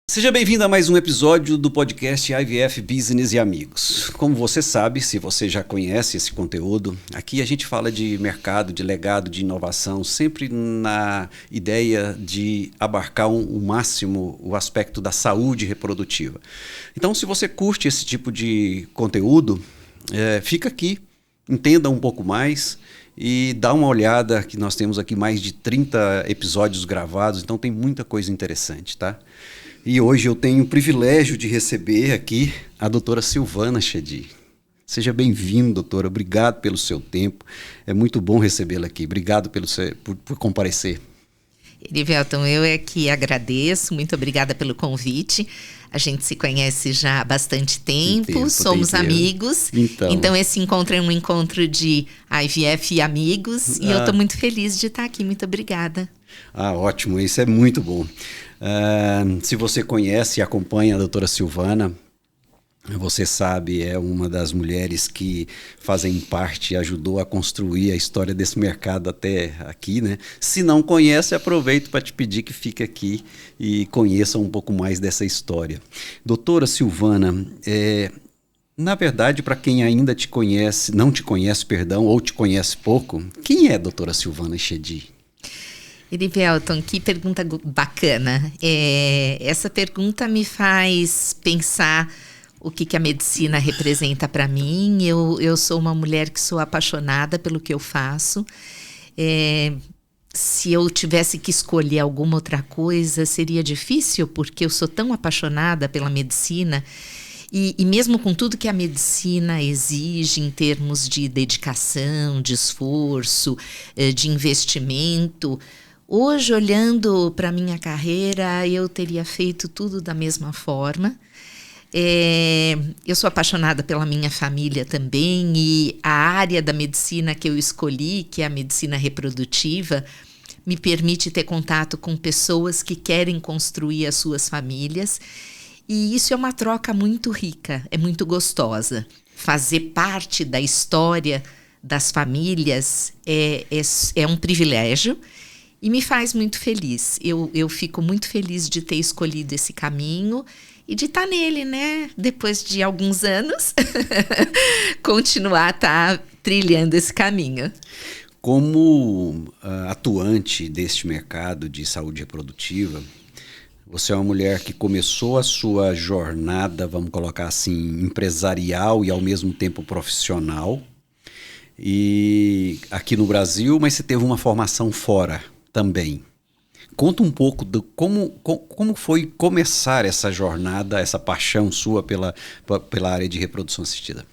Seja bem-vindo a mais um episódio do podcast IVF Business e Amigos. Como você sabe, se você já conhece esse conteúdo, aqui a gente fala de mercado, de legado, de inovação, sempre na ideia de abarcar o máximo o aspecto da saúde reprodutiva. Então, se você curte esse tipo de conteúdo, fica aqui, entenda um pouco mais e dá uma olhada, que nós temos aqui mais de 30 episódios gravados, então tem muita coisa interessante, tá? E hoje eu tenho o privilégio de receber aqui a doutora Silvana Chedi. Seja bem-vindo, doutora. Obrigado pelo seu tempo. É muito bom recebê-la aqui. Obrigado por comparecer. Erivelton, eu é que agradeço. Muito obrigada pelo convite. A gente se conhece já há bastante tempo, somos amigos. Então esse encontro é um encontro de IVF e amigos. E eu estou muito feliz de estar aqui. Muito obrigada. Ótimo. Isso é muito bom. Se você conhece e acompanha a doutora Silvana, você sabe, é uma das mulheres que fazem parte, ajudou a construir a história desse mercado até aqui, né? Se não conhece, aproveito para te pedir que fique aqui e conheça um pouco mais dessa história. Doutora Silvana, na verdade, para quem ainda não te conhece, ou te conhece pouco, quem é a doutora Silvana Chedi? Erivelton, que pergunta bacana. Essa pergunta me faz pensar o que a medicina representa para mim. Eu sou uma mulher que sou apaixonada pelo que eu faço. Se eu tivesse que escolher alguma outra coisa, seria difícil, porque eu sou tão apaixonada pela medicina. E mesmo com tudo que a medicina exige em termos de dedicação, de esforço, de investimento, hoje, olhando para a minha carreira, eu teria feito tudo da mesma forma. Eu sou apaixonada pela minha família também, e a área da medicina que eu escolhi, que é a medicina reprodutiva, me permite ter contato com pessoas que querem construir as suas famílias. E isso é uma troca muito rica, é muito gostosa. Fazer parte da história das famílias é um privilégio. E me faz muito feliz. Eu fico muito feliz de ter escolhido esse caminho e de estar nele, né? Depois de alguns anos, continuar trilhando esse caminho. Como atuante deste mercado de saúde reprodutiva, você é uma mulher que começou a sua jornada, vamos colocar assim, empresarial e ao mesmo tempo profissional, e aqui no Brasil, mas você teve uma formação fora também. Conta um pouco de como foi começar essa jornada, essa paixão sua pela área de reprodução assistida.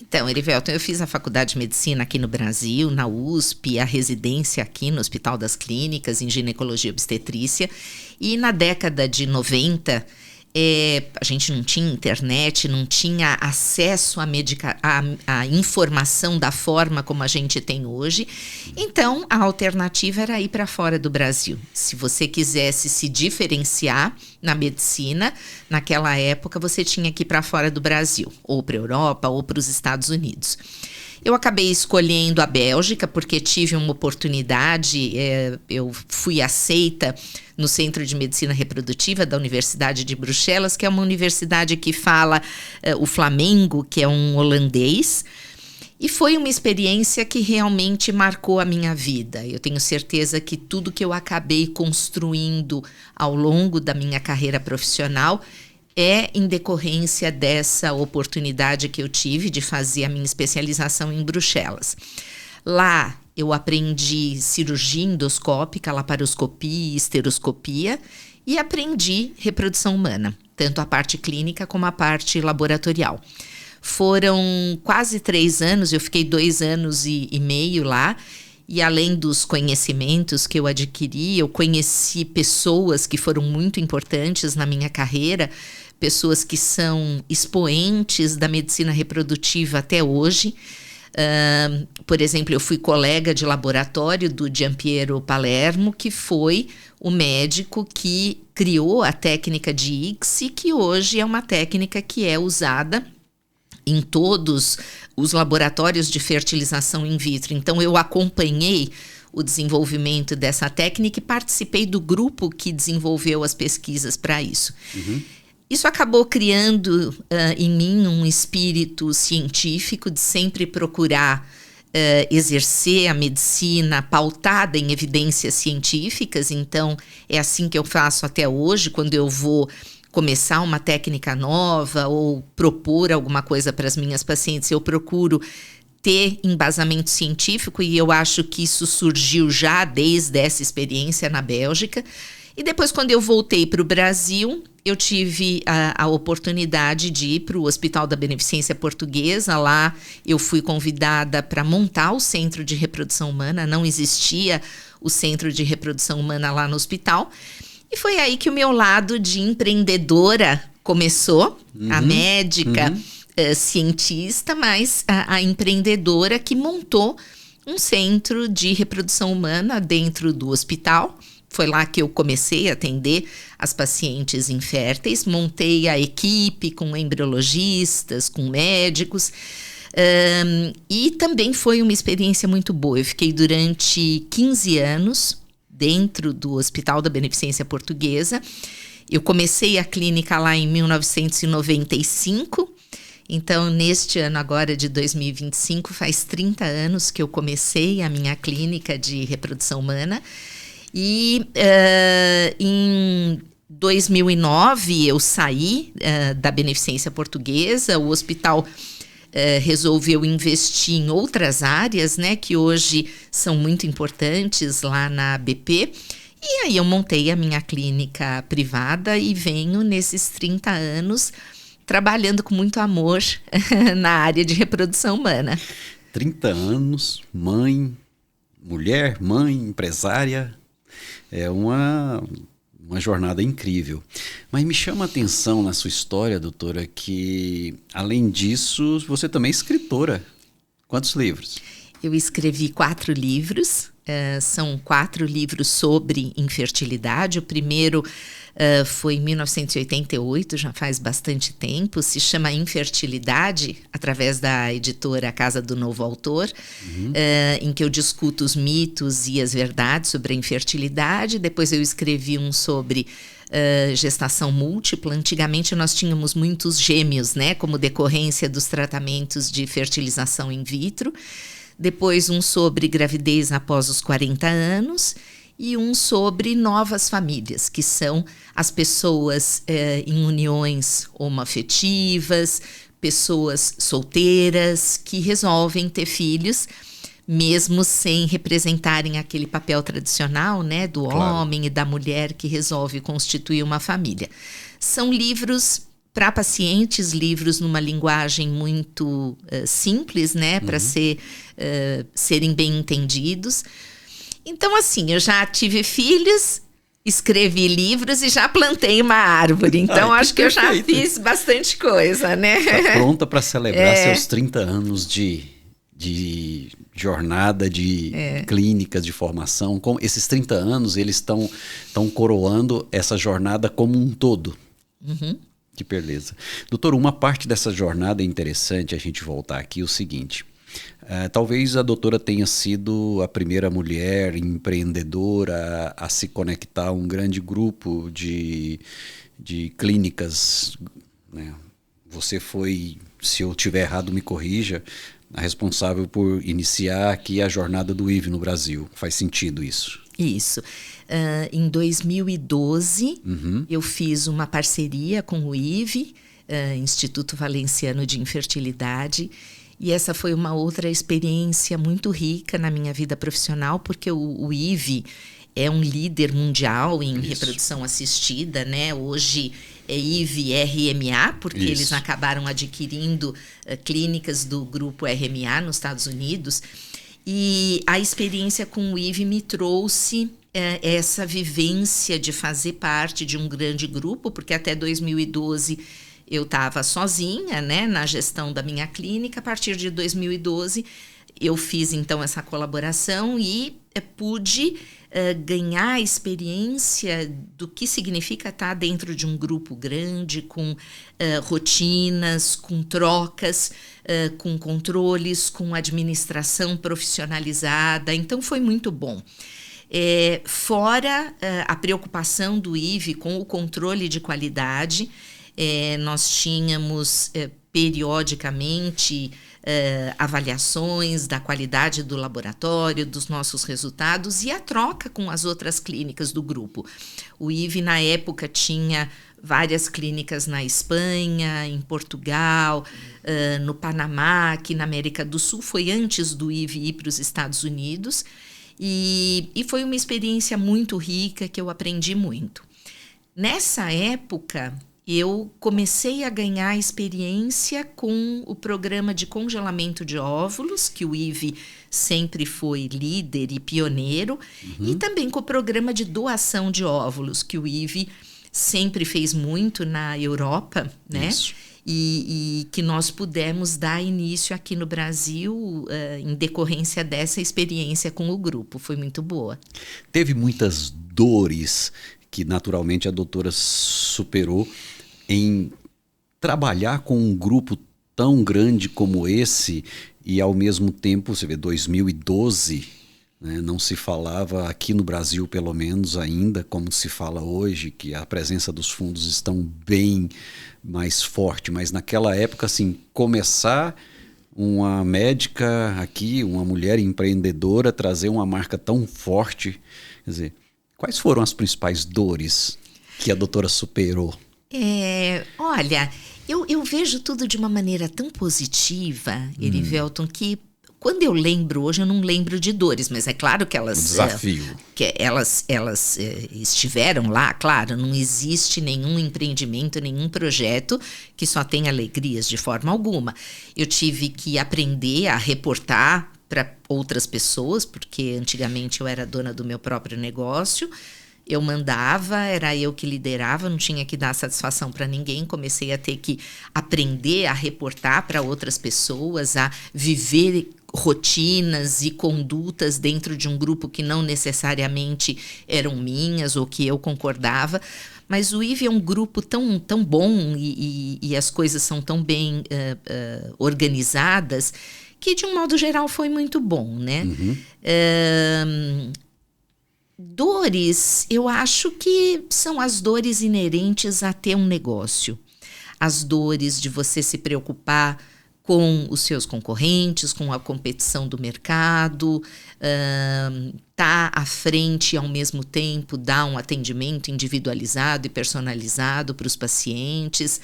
Então, Erivelton, eu fiz a faculdade de medicina aqui no Brasil, na USP, a residência aqui no Hospital das Clínicas, em ginecologia e obstetrícia. E na década de 90, a gente não tinha internet, não tinha acesso à informação da forma como a gente tem hoje. Então, a alternativa era ir para fora do Brasil. Se você quisesse se diferenciar na medicina, naquela época você tinha que ir para fora do Brasil, ou para a Europa, ou para os Estados Unidos. Eu acabei escolhendo a Bélgica porque tive uma oportunidade, eu fui aceita no Centro de Medicina Reprodutiva da Universidade de Bruxelas, que é uma universidade que fala o Flamengo, que é um holandês, e foi uma experiência que realmente marcou a minha vida. Eu tenho certeza que tudo que eu acabei construindo ao longo da minha carreira profissional é em decorrência dessa oportunidade que eu tive de fazer a minha especialização em Bruxelas. Lá eu aprendi cirurgia endoscópica, laparoscopia e esteroscopia, e aprendi reprodução humana, tanto a parte clínica como a parte laboratorial. Foram quase 3 anos, eu fiquei 2 anos e meio lá, e além dos conhecimentos que eu adquiri, eu conheci pessoas que foram muito importantes na minha carreira, pessoas que são expoentes da medicina reprodutiva até hoje. Por exemplo, eu fui colega de laboratório do Giampiero Palermo, que foi o médico que criou a técnica de ICSI, que hoje é uma técnica que é usada em todos os laboratórios de fertilização in vitro. Então, eu acompanhei o desenvolvimento dessa técnica e participei do grupo que desenvolveu as pesquisas para isso. Isso acabou criando em mim um espírito científico de sempre procurar exercer a medicina pautada em evidências científicas. Então, é assim que eu faço até hoje, quando eu vou começar uma técnica nova ou propor alguma coisa para as minhas pacientes, eu procuro ter embasamento científico, e eu acho que isso surgiu já desde essa experiência na Bélgica. E depois, quando eu voltei para o Brasil, eu tive a oportunidade de ir para o Hospital da Beneficência Portuguesa. Lá eu fui convidada para montar o Centro de Reprodução Humana. Não existia o Centro de Reprodução Humana lá no hospital. E foi aí que o meu lado de empreendedora começou, a médica, cientista, mas a empreendedora que montou um centro de reprodução humana dentro do hospital. Foi lá que eu comecei a atender as pacientes inférteis, montei a equipe com embriologistas, com médicos, e também foi uma experiência muito boa. Eu fiquei durante 15 anos dentro do Hospital da Beneficência Portuguesa. Eu comecei a clínica lá em 1995, então neste ano agora de 2025 faz 30 anos que eu comecei a minha clínica de reprodução humana. E em 2009 eu saí da Beneficência Portuguesa. O hospital resolveu investir em outras áreas, né, que hoje são muito importantes lá na BP. E aí eu montei a minha clínica privada e venho nesses 30 anos trabalhando com muito amor na área de reprodução humana. 30 anos, mulher, mãe, empresária. É uma jornada incrível. Mas me chama a atenção na sua história, doutora, que, além disso, você também é escritora. Quantos livros? Eu escrevi 4 livros. São 4 livros sobre infertilidade. O primeiro foi em 1988, já faz bastante tempo. Se chama Infertilidade, através da editora Casa do Novo Autor, em que eu discuto os mitos e as verdades sobre a infertilidade. Depois eu escrevi um sobre gestação múltipla. Antigamente nós tínhamos muitos gêmeos, né, como decorrência dos tratamentos de fertilização in vitro. Depois um sobre gravidez após os 40 anos e um sobre novas famílias, que são as pessoas em uniões homoafetivas, pessoas solteiras que resolvem ter filhos, mesmo sem representarem aquele papel tradicional, né, do homem e da mulher que resolve constituir uma família. São livros para pacientes, livros numa linguagem muito simples, né, para serem bem entendidos. Então, assim, eu já tive filhos, escrevi livros e já plantei uma árvore. Então, acho que eu já fiz bastante coisa, né? Está pronta para celebrar seus 30 anos de jornada, de clínicas de formação. Com esses 30 anos, eles estão coroando essa jornada como um todo. Que beleza. Doutor, uma parte dessa jornada é interessante a gente voltar aqui, o seguinte. Talvez a doutora tenha sido a primeira mulher empreendedora a se conectar a um grande grupo de clínicas, né? Você foi, se eu estiver errado, me corrija, a responsável por iniciar aqui a jornada do IVE no Brasil. Faz sentido isso? Isso. Em 2012, eu fiz uma parceria com o IVE, Instituto Valenciano de Infertilidade, e essa foi uma outra experiência muito rica na minha vida profissional, porque o IVE é um líder mundial em reprodução assistida, né? Hoje é IVE RMA, porque eles acabaram adquirindo clínicas do grupo RMA nos Estados Unidos. E a experiência com o IVE me trouxe essa vivência de fazer parte de um grande grupo, porque até 2012 eu estava sozinha, né, na gestão da minha clínica. A partir de 2012 eu fiz então essa colaboração e pude ganhar experiência do que significa estar dentro de um grupo grande, com rotinas, com trocas, com controles, com administração profissionalizada. Então foi muito bom. Fora a preocupação do IVE com o controle de qualidade, nós tínhamos periodicamente avaliações da qualidade do laboratório, dos nossos resultados e a troca com as outras clínicas do grupo. O IVE, na época, tinha várias clínicas na Espanha, em Portugal, no Panamá, aqui na América do Sul. Foi antes do IVE ir para os Estados Unidos e foi uma experiência muito rica que eu aprendi muito. Nessa época, eu comecei a ganhar experiência com o programa de congelamento de óvulos, que o IVE sempre foi líder e pioneiro, e também com o programa de doação de óvulos, que o IVE sempre fez muito na Europa, né? Isso. E que nós pudemos dar início aqui no Brasil em decorrência dessa experiência com o grupo. Foi muito boa. Teve muitas dores que naturalmente a doutora superou em trabalhar com um grupo tão grande como esse e ao mesmo tempo, você vê, 2012, né, não se falava aqui no Brasil pelo menos ainda como se fala hoje, que a presença dos fundos estão bem mais forte, mas naquela época assim, começar uma médica aqui, uma mulher empreendedora, trazer uma marca tão forte, quer dizer, quais foram as principais dores que a doutora superou? Olha, eu vejo tudo de uma maneira tão positiva, Erivelton, que quando eu lembro hoje, eu não lembro de dores, mas é claro que elas... Desafio. Que elas estiveram lá, claro, não existe nenhum empreendimento, nenhum projeto que só tenha alegrias de forma alguma. Eu tive que aprender a reportar para outras pessoas, porque antigamente eu era dona do meu próprio negócio. Eu mandava, era eu que liderava, não tinha que dar satisfação para ninguém. Comecei a ter que aprender a reportar para outras pessoas, a viver rotinas e condutas dentro de um grupo que não necessariamente eram minhas ou que eu concordava. Mas o IVE é um grupo tão, tão bom e as coisas são tão bem organizadas que, de um modo geral, foi muito bom, né? Dores, eu acho que são as dores inerentes a ter um negócio. As dores de você se preocupar com os seus concorrentes, com a competição do mercado, tá à frente e ao mesmo tempo dar um atendimento individualizado e personalizado para os pacientes.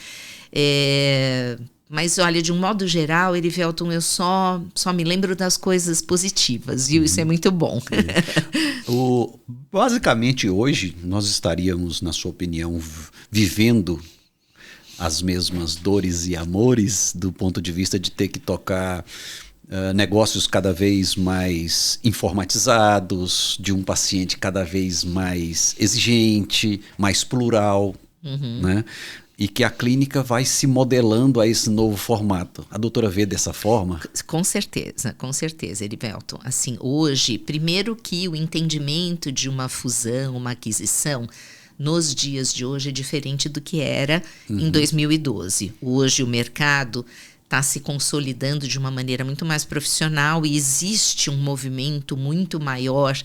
Mas, olha, de um modo geral, Erivelton, eu só me lembro das coisas positivas, viu? Isso é muito bom. Basicamente, hoje, nós estaríamos, na sua opinião, vivendo as mesmas dores e amores do ponto de vista de ter que tocar negócios cada vez mais informatizados, de um paciente cada vez mais exigente, mais plural, né? E que a clínica vai se modelando a esse novo formato. A doutora vê dessa forma? Com certeza, Erivelton. Assim, hoje, primeiro que o entendimento de uma fusão, uma aquisição, nos dias de hoje é diferente do que era em 2012. Hoje o mercado está se consolidando de uma maneira muito mais profissional e existe um movimento muito maior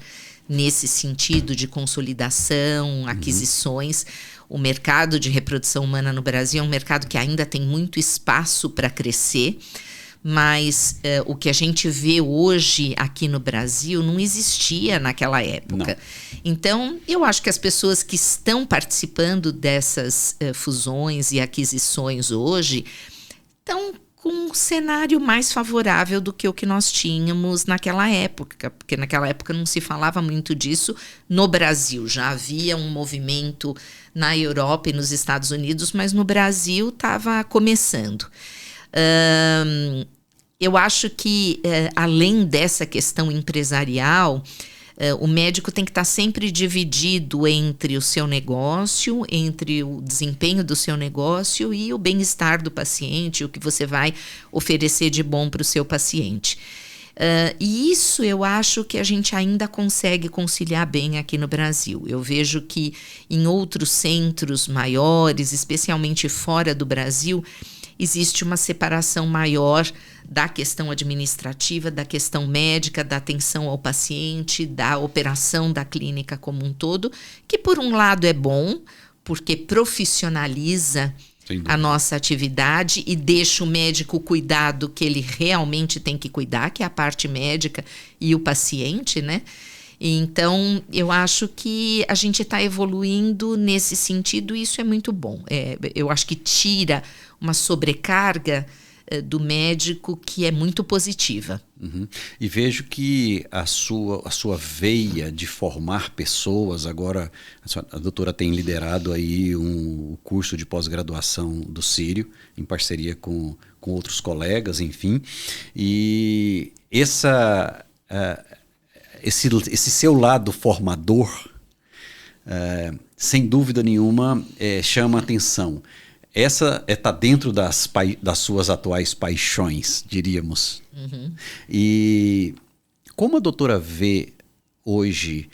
nesse sentido de consolidação, aquisições. O mercado de reprodução humana no Brasil é um mercado que ainda tem muito espaço para crescer, mas o que a gente vê hoje aqui no Brasil não existia naquela época. Não. Então, eu acho que as pessoas que estão participando dessas fusões e aquisições hoje estão com um cenário mais favorável do que o que nós tínhamos naquela época, porque naquela época não se falava muito disso no Brasil. Já havia um movimento na Europa e nos Estados Unidos, mas no Brasil estava começando. Eu acho que, além dessa questão empresarial, o médico tem que estar sempre dividido entre o seu negócio, entre o desempenho do seu negócio e o bem-estar do paciente, o que você vai oferecer de bom para o seu paciente. E isso eu acho que a gente ainda consegue conciliar bem aqui no Brasil. Eu vejo que em outros centros maiores, especialmente fora do Brasil, existe uma separação maior da questão administrativa, da questão médica, da atenção ao paciente, da operação da clínica como um todo, que por um lado é bom, porque profissionaliza a nossa atividade e deixa o médico cuidar do que ele realmente tem que cuidar, que é a parte médica e o paciente, né? Então, eu acho que a gente está evoluindo nesse sentido e isso é muito bom. Eu acho que tira uma sobrecarga do médico que é muito positiva. Uhum. E vejo que a sua veia de formar pessoas, agora a doutora tem liderado aí um curso de pós-graduação do Sírio, em parceria com outros colegas, enfim, e esse seu lado formador, sem dúvida nenhuma, chama a atenção. Essa está dentro das suas atuais paixões, diríamos. Uhum. E como a doutora vê hoje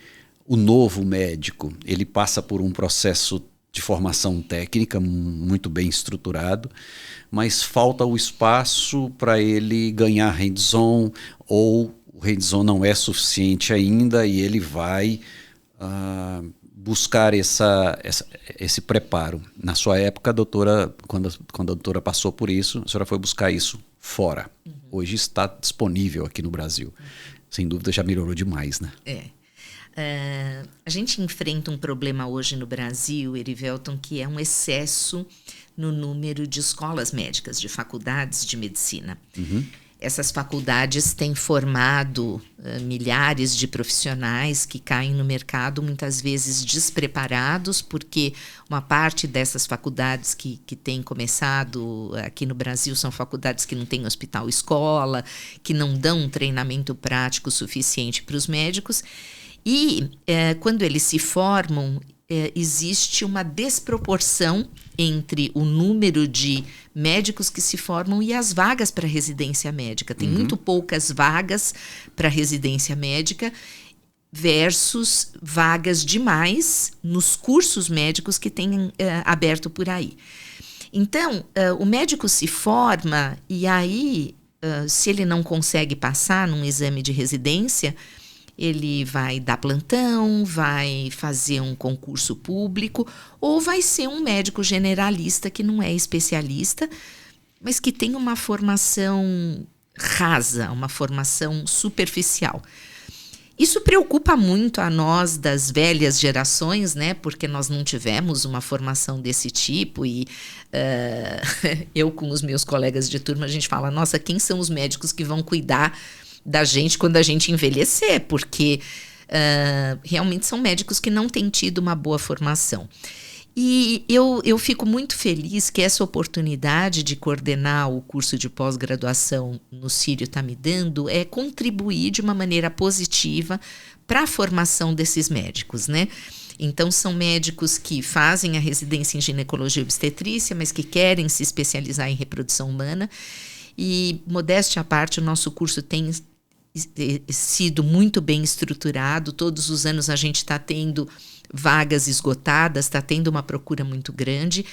o novo médico? Ele passa por um processo de formação técnica muito bem estruturado, mas falta o espaço para ele ganhar hands-on, ou o hands-on não é suficiente ainda e ele vai buscar esse preparo. Na sua época, doutora, quando a doutora passou por isso, a senhora foi buscar isso fora. Uhum. Hoje está disponível aqui no Brasil. Uhum. Sem dúvida já melhorou demais, né? A gente enfrenta um problema hoje no Brasil, Erivelton, que é um excesso no número de escolas médicas, de faculdades de medicina. Uhum. Essas faculdades têm formado milhares de profissionais que caem no mercado muitas vezes despreparados, porque uma parte dessas faculdades que têm começado aqui no Brasil são faculdades que não têm hospital-escola, que não dão um treinamento prático suficiente para os médicos. E quando eles se formam, existe uma desproporção entre o número de médicos que se formam e as vagas para residência médica. Tem muito poucas vagas para residência médica versus vagas demais nos cursos médicos que tem aberto por aí. Então, o médico se forma e aí, se ele não consegue passar num exame de residência, ele vai dar plantão, vai fazer um concurso público ou vai ser um médico generalista que não é especialista, mas que tem uma formação rasa, uma formação superficial. Isso preocupa muito a nós das velhas gerações, né? Porque nós não tivemos uma formação desse tipo e eu com os meus colegas de turma, a gente fala, nossa, quem são os médicos que vão cuidar da gente quando a gente envelhecer, porque realmente são médicos que não têm tido uma boa formação. E eu fico muito feliz que essa oportunidade de coordenar o curso de pós-graduação no Sírio está me dando contribuir de uma maneira positiva para a formação desses médicos, né? Então, são médicos que fazem a residência em ginecologia e obstetrícia, mas que querem se especializar em reprodução humana. E, modéstia à parte, o nosso curso tem sido muito bem estruturado. Todos os anos a gente está tendo vagas esgotadas, está tendo uma procura muito grande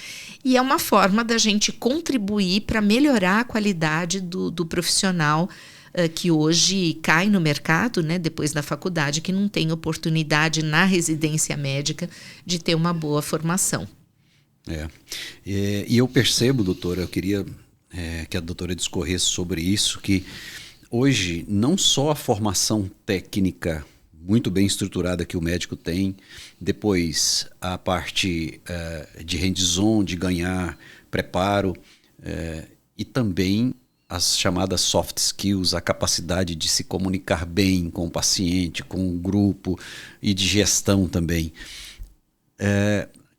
e é uma forma da gente contribuir para melhorar a qualidade do profissional que hoje cai no mercado, né, depois da faculdade, que não tem oportunidade na residência médica de ter uma boa formação. E eu percebo, doutora, eu queria que a doutora discorresse sobre isso, que hoje não só a formação técnica muito bem estruturada que o médico tem, depois a parte de hands-on, de ganhar preparo, e também as chamadas soft skills, a capacidade de se comunicar bem com o paciente, com o grupo e de gestão também.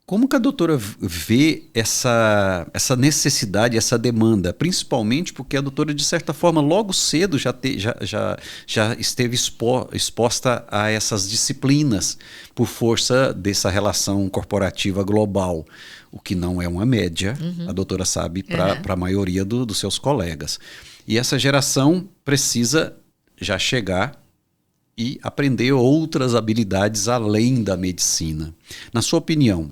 Como que a doutora vê essa necessidade, essa demanda? Principalmente porque a doutora, de certa forma, logo cedo já esteve exposta a essas disciplinas por força dessa relação corporativa global, o que não é uma média, a doutora sabe, para a maioria dos seus colegas. E essa geração precisa já chegar e aprender outras habilidades além da medicina. Na sua opinião,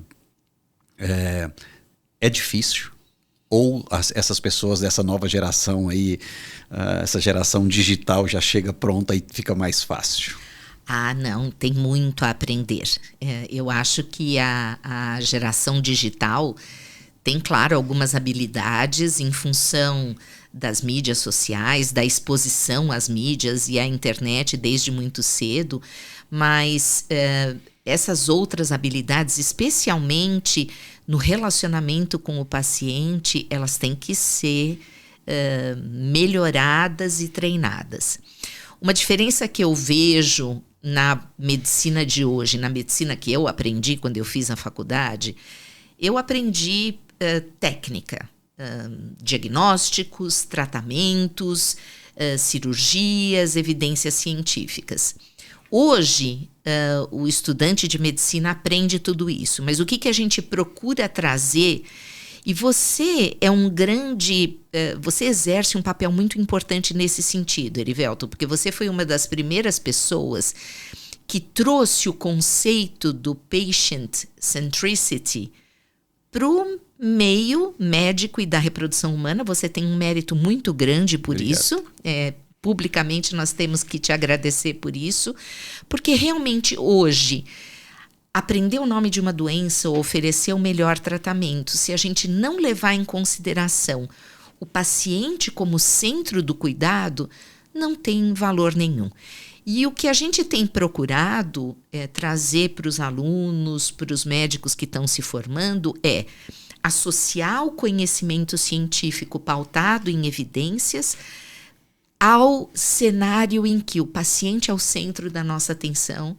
é difícil? Ou essas pessoas dessa nova geração aí, essa geração digital já chega pronta e fica mais fácil? Ah, não, tem muito a aprender. Eu acho que a geração digital tem, claro, algumas habilidades em função das mídias sociais, da exposição às mídias e à internet desde muito cedo, mas essas outras habilidades, especialmente no relacionamento com o paciente, elas têm que ser melhoradas e treinadas. Uma diferença que eu vejo na medicina de hoje, na medicina que eu aprendi quando eu fiz a faculdade, eu aprendi técnica, diagnósticos, tratamentos, cirurgias, evidências científicas. Hoje, o estudante de medicina aprende tudo isso, mas o que a gente procura trazer, e você você exerce um papel muito importante nesse sentido, Erivelto, porque você foi uma das primeiras pessoas que trouxe o conceito do patient centricity para o meio médico e da reprodução humana. Você tem um mérito muito grande por Obrigado. isso. Publicamente nós temos que te agradecer por isso, porque realmente hoje aprender o nome de uma doença ou oferecer o melhor tratamento, se a gente não levar em consideração o paciente como centro do cuidado, não tem valor nenhum. E o que a gente tem procurado trazer para os alunos, para os médicos que estão se formando, é associar o conhecimento científico pautado em evidências ao cenário em que o paciente é o centro da nossa atenção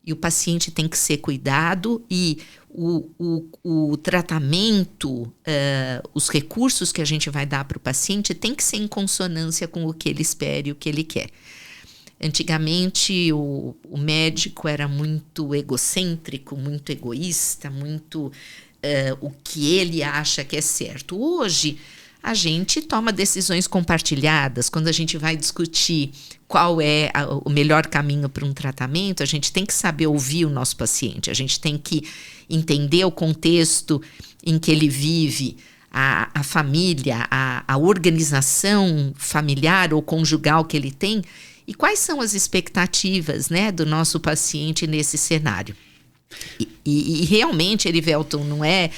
e o paciente tem que ser cuidado e o tratamento, os recursos que a gente vai dar para o paciente tem que ser em consonância com o que ele espera e o que ele quer. Antigamente, o médico era muito egocêntrico, muito egoísta, muito o que ele acha que é certo. Hoje, a gente toma decisões compartilhadas. Quando a gente vai discutir qual é o melhor caminho para um tratamento, a gente tem que saber ouvir o nosso paciente, a gente tem que entender o contexto em que ele vive, a família, a organização familiar ou conjugal que ele tem e quais são as expectativas, né, do nosso paciente nesse cenário. E realmente, Erivelton, não é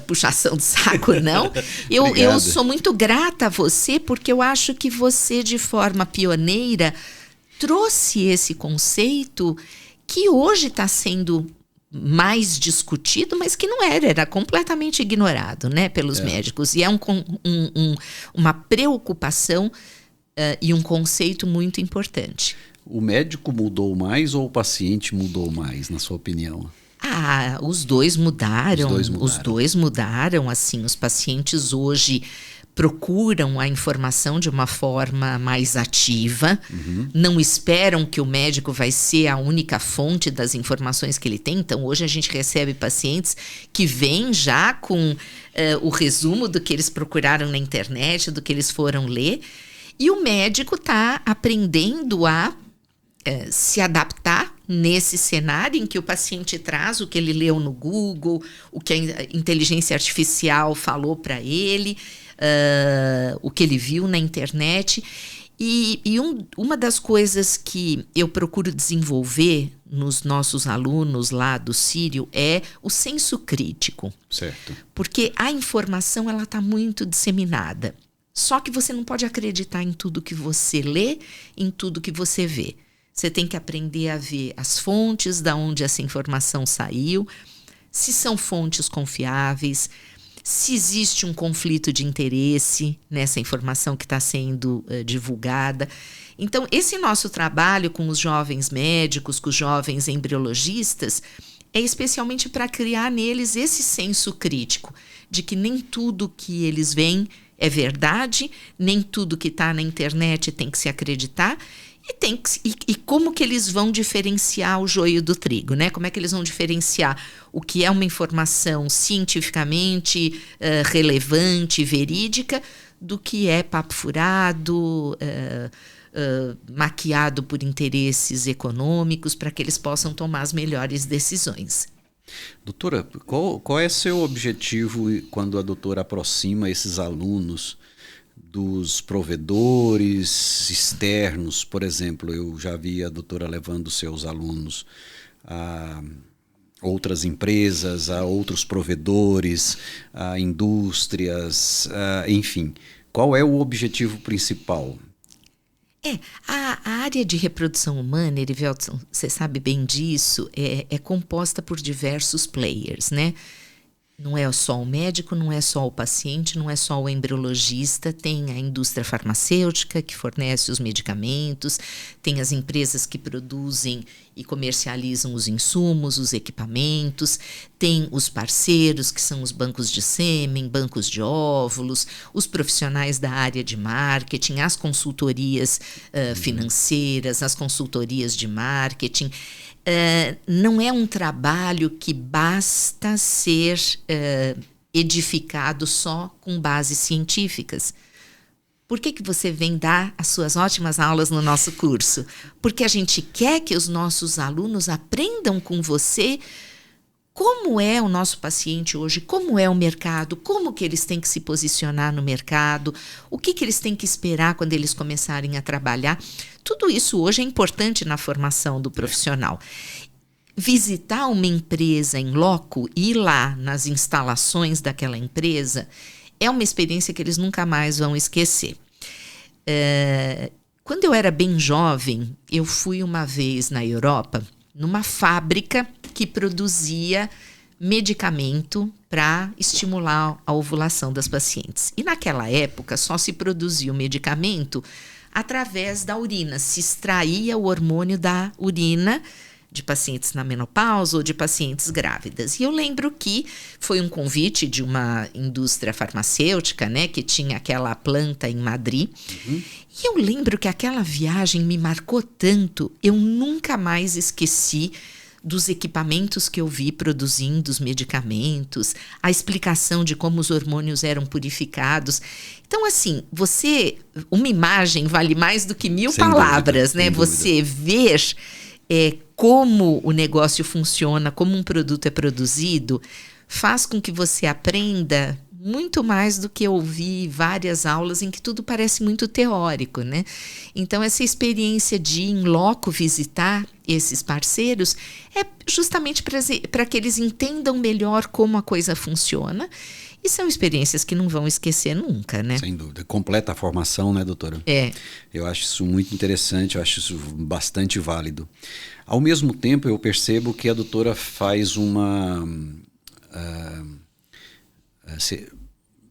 puxação de saco, não. Eu sou muito grata a você porque eu acho que você, de forma pioneira, trouxe esse conceito que hoje está sendo mais discutido, mas que não era completamente ignorado, né, pelos médicos. E é uma preocupação e um conceito muito importante. O médico mudou mais ou o paciente mudou mais, na sua opinião? Os dois mudaram. Os dois mudaram. Assim, os pacientes hoje procuram a informação de uma forma mais ativa, não esperam que o médico vai ser a única fonte das informações que ele tem. Então, hoje a gente recebe pacientes que vêm já com o resumo do que eles procuraram na internet, do que eles foram ler, e o médico está aprendendo a se adaptar nesse cenário em que o paciente traz o que ele leu no Google, o que a inteligência artificial falou para ele, o que ele viu na internet. E uma das coisas que eu procuro desenvolver nos nossos alunos lá do Sírio é o senso crítico. Certo. Porque a informação ela está muito disseminada. Só que você não pode acreditar em tudo que você lê, em tudo que você vê. Você tem que aprender a ver as fontes, de onde essa informação saiu, se são fontes confiáveis, se existe um conflito de interesse nessa informação que está sendo divulgada. Então, esse nosso trabalho com os jovens médicos, com os jovens embriologistas, é especialmente para criar neles esse senso crítico, de que nem tudo que eles veem é verdade, nem tudo que está na internet tem que se acreditar, e como que eles vão diferenciar o joio do trigo, né? Como é que eles vão diferenciar o que é uma informação cientificamente relevante, verídica, do que é papo furado, maquiado por interesses econômicos para que eles possam tomar as melhores decisões. Doutora, qual é seu objetivo quando a doutora aproxima esses alunos dos provedores externos? Por exemplo, eu já vi a doutora levando seus alunos a outras empresas, a outros provedores, a indústrias, enfim. Qual é o objetivo principal? A área de reprodução humana, Erivelton, você sabe bem disso, é composta por diversos players, né? Não é só o médico, não é só o paciente, não é só o embriologista, tem a indústria farmacêutica que fornece os medicamentos, tem as empresas que produzem e comercializam os insumos, os equipamentos, tem os parceiros que são os bancos de sêmen, bancos de óvulos, os profissionais da área de marketing, as consultorias financeiras, as consultorias de marketing. Não é um trabalho que basta ser edificado só com bases científicas. Por que você vem dar as suas ótimas aulas no nosso curso? Porque a gente quer que os nossos alunos aprendam com você como é o nosso paciente hoje, como é o mercado, como que eles têm que se posicionar no mercado, o que eles têm que esperar quando eles começarem a trabalhar. Tudo isso hoje é importante na formação do profissional. Visitar uma empresa em loco, ir lá nas instalações daquela empresa, é uma experiência que eles nunca mais vão esquecer. Quando eu era bem jovem, eu fui uma vez na Europa, numa fábrica que produzia medicamento para estimular a ovulação das pacientes. E naquela época só se produzia o medicamento através da urina, se extraía o hormônio da urina de pacientes na menopausa ou de pacientes grávidas. E eu lembro que foi um convite de uma indústria farmacêutica, né, que tinha aquela planta em Madrid. Uhum. E eu lembro que aquela viagem me marcou tanto, eu nunca mais esqueci dos equipamentos que eu vi produzindo os medicamentos, a explicação de como os hormônios eram purificados. Então, assim, uma imagem vale mais do que 1000 palavras, né? Você ver como o negócio funciona, como um produto é produzido, faz com que você aprenda muito mais do que ouvir várias aulas em que tudo parece muito teórico, né? Então, essa experiência de ir em loco visitar esses parceiros é justamente para que eles entendam melhor como a coisa funciona. E são experiências que não vão esquecer nunca, né? Sem dúvida. Completa a formação, né, doutora? Eu acho isso muito interessante, eu acho isso bastante válido. Ao mesmo tempo, eu percebo que a doutora faz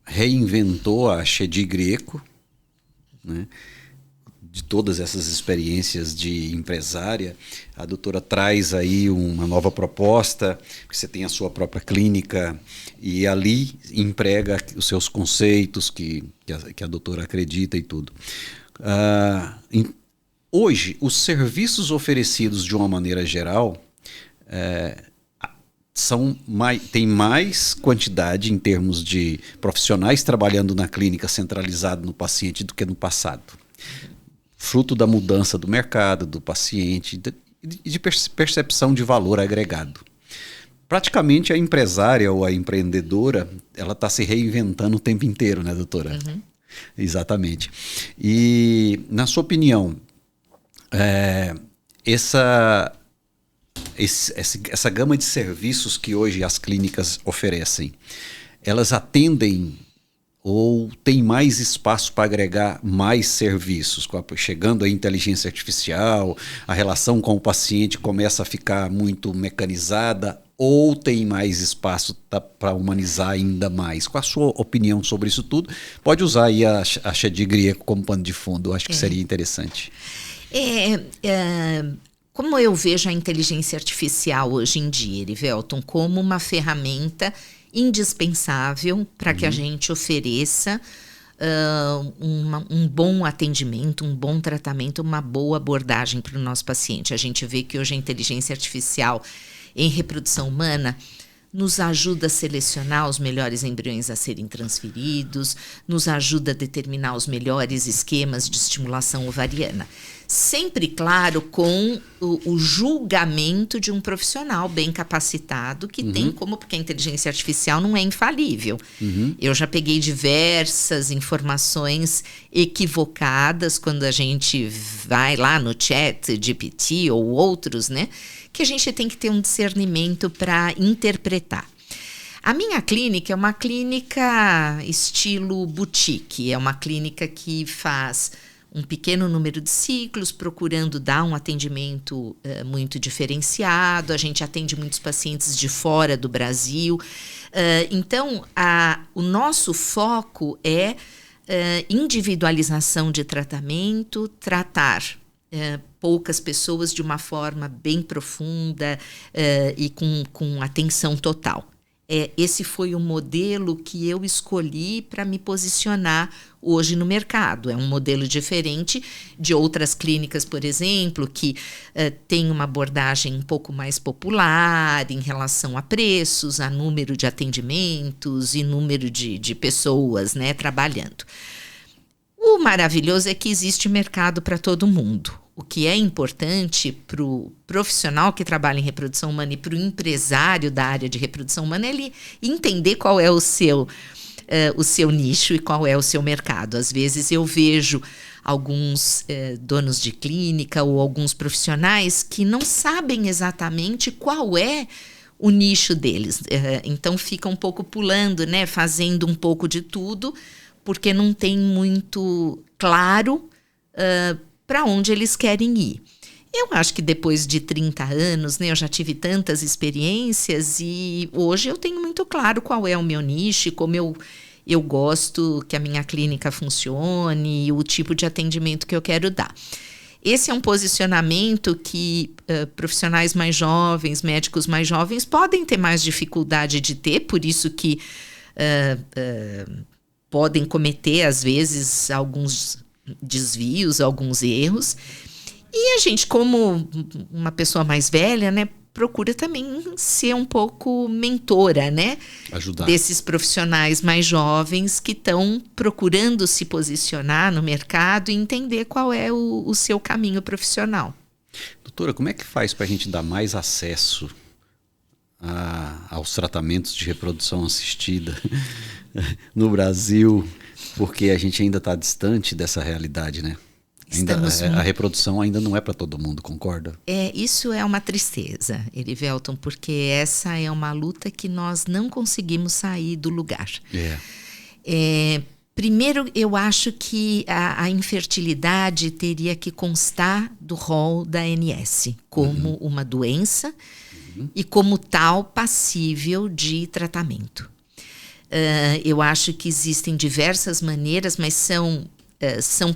reinventou a Chedi Greco, né? De todas essas experiências de empresária, a doutora traz aí uma nova proposta, você tem a sua própria clínica e ali emprega os seus conceitos que a doutora acredita e tudo. Hoje, os serviços oferecidos de uma maneira geral tem mais quantidade em termos de profissionais trabalhando na clínica centralizado no paciente do que no passado. Fruto da mudança do mercado, do paciente e de percepção de valor agregado. Praticamente a empresária ou a empreendedora, ela está se reinventando o tempo inteiro, né, doutora? Uhum. Exatamente. E, na sua opinião, essa gama de serviços que hoje as clínicas oferecem, elas atendem ou tem mais espaço para agregar mais serviços? Chegando a inteligência artificial, a relação com o paciente começa a ficar muito mecanizada ou tem mais espaço para humanizar ainda mais? Qual a sua opinião sobre isso tudo? Pode usar aí a Chedi Greco como pano de fundo, eu acho que seria interessante. Como eu vejo a inteligência artificial hoje em dia, Erivelton, como uma ferramenta indispensável para que a gente ofereça um bom atendimento, um bom tratamento, uma boa abordagem para o nosso paciente. A gente vê que hoje a inteligência artificial em reprodução humana nos ajuda a selecionar os melhores embriões a serem transferidos, nos ajuda a determinar os melhores esquemas de estimulação ovariana. Sempre, claro, com o julgamento de um profissional bem capacitado que tem como, porque a inteligência artificial não é infalível. Eu já peguei diversas informações equivocadas quando a gente vai lá no ChatGPT ou outros, né? Que a gente tem que ter um discernimento para interpretar. A minha clínica é uma clínica estilo boutique, é uma clínica que faz um pequeno número de ciclos, procurando dar um atendimento muito diferenciado. A gente atende muitos pacientes de fora do Brasil. Então, o nosso foco é individualização de tratamento, tratar poucas pessoas de uma forma bem profunda e com atenção total. Esse foi o modelo que eu escolhi para me posicionar hoje no mercado. É um modelo diferente de outras clínicas, por exemplo, que tem uma abordagem um pouco mais popular em relação a preços, a número de atendimentos e número de pessoas, né, trabalhando. O maravilhoso é que existe mercado para todo mundo. O que é importante para o profissional que trabalha em reprodução humana e para o empresário da área de reprodução humana é ele entender qual é o seu nicho e qual é o seu mercado. Às vezes eu vejo alguns donos de clínica ou alguns profissionais que não sabem exatamente qual é o nicho deles. Então fica um pouco pulando, né, fazendo um pouco de tudo, porque não tem muito claro para onde eles querem ir. Eu acho que depois de 30 anos, né, eu já tive tantas experiências e hoje eu tenho muito claro qual é o meu nicho, como eu gosto que a minha clínica funcione, o tipo de atendimento que eu quero dar. Esse é um posicionamento que profissionais mais jovens, médicos mais jovens podem ter mais dificuldade de ter, por isso que podem cometer, às vezes, alguns desvios, alguns erros. E a gente, como uma pessoa mais velha, né, procura também ser um pouco mentora, né? Ajudar. Desses profissionais mais jovens que estão procurando se posicionar no mercado e entender qual é o seu caminho profissional. Doutora, como é que faz para a gente dar mais acesso aos tratamentos de reprodução assistida no Brasil? Porque a gente ainda está distante dessa realidade, né? A reprodução ainda não é para todo mundo, concorda? Isso é uma tristeza, Erivelton, porque essa é uma luta que nós não conseguimos sair do lugar. Primeiro, eu acho que a infertilidade teria que constar do rol da ANS como uma doença e como tal passível de tratamento. Eu acho que existem diversas maneiras, mas são